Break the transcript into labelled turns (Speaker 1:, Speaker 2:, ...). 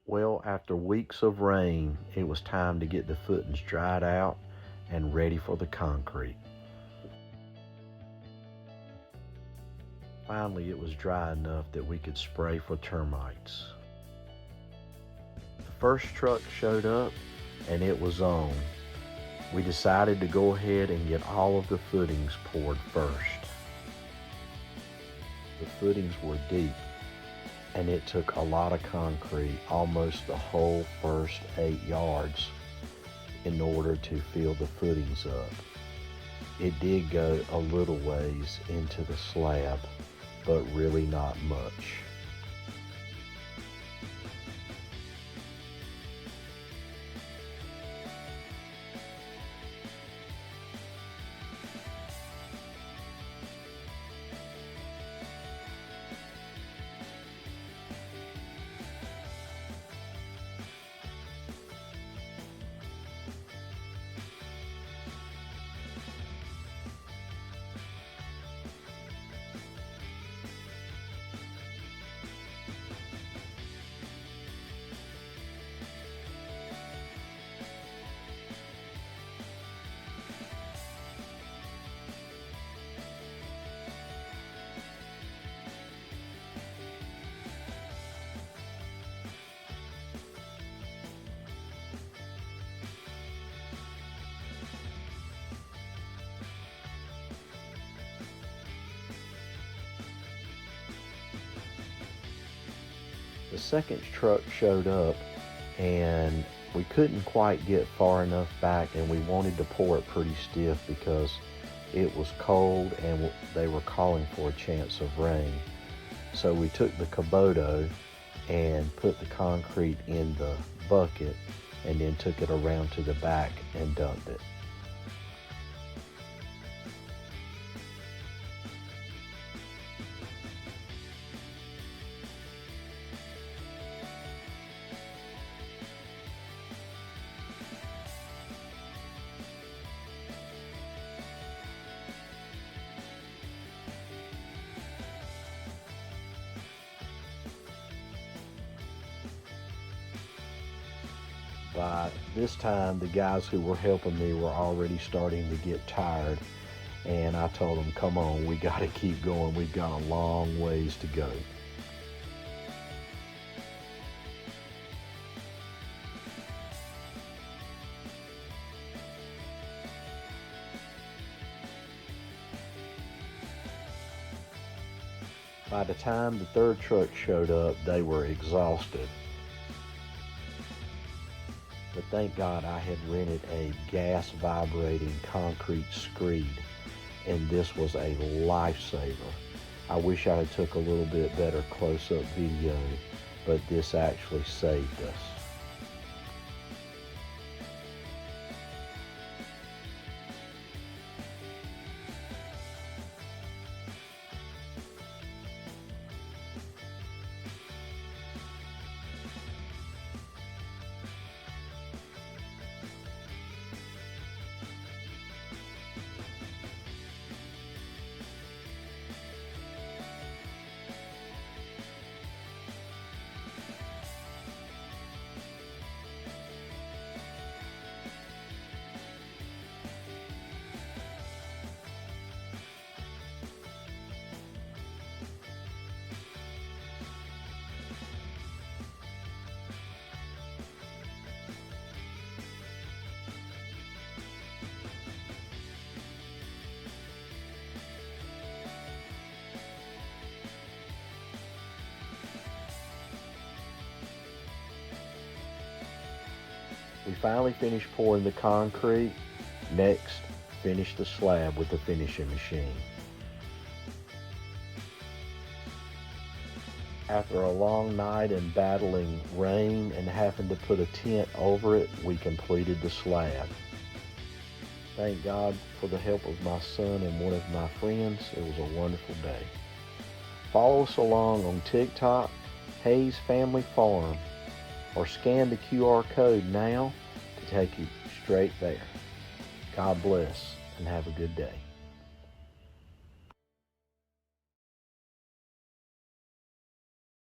Speaker 1: Well, after weeks of rain, it was time to get the footings dried out and ready for the concrete. Finally, it was dry enough that we could spray for termites. The first truck showed up and it was on. We decided to go ahead and get all of the footings poured first. The footings were deep, and it took a lot of concrete, almost the whole first 8 yards, in order to fill the footings up. It did go a little ways into the slab, but really not much. The second truck showed up and we couldn't quite get far enough back, and we wanted to pour it pretty stiff because it was cold and they were calling for a chance of rain. So we took the Kubota and put the concrete in the bucket and then took it around to the back and dumped it. By this time, the guys who were helping me were already starting to get tired, and I told them, come on, we got to keep going. We've got a long ways to go. By the time the third truck showed up, they were exhausted. But thank God I had rented a gas vibrating concrete screed, and this was a lifesaver. I wish I had took a little bit better close-up video, but this actually saved us. We finally finished pouring the concrete. Next, finish the slab with the finishing machine. After a long night and battling rain and having to put a tent over it, we completed the slab. Thank God for the help of my son and one of my friends. It was a wonderful day. Follow us along on TikTok, Hayes Family Farm, or scan the QR code now to take you straight there. God bless and have a good day.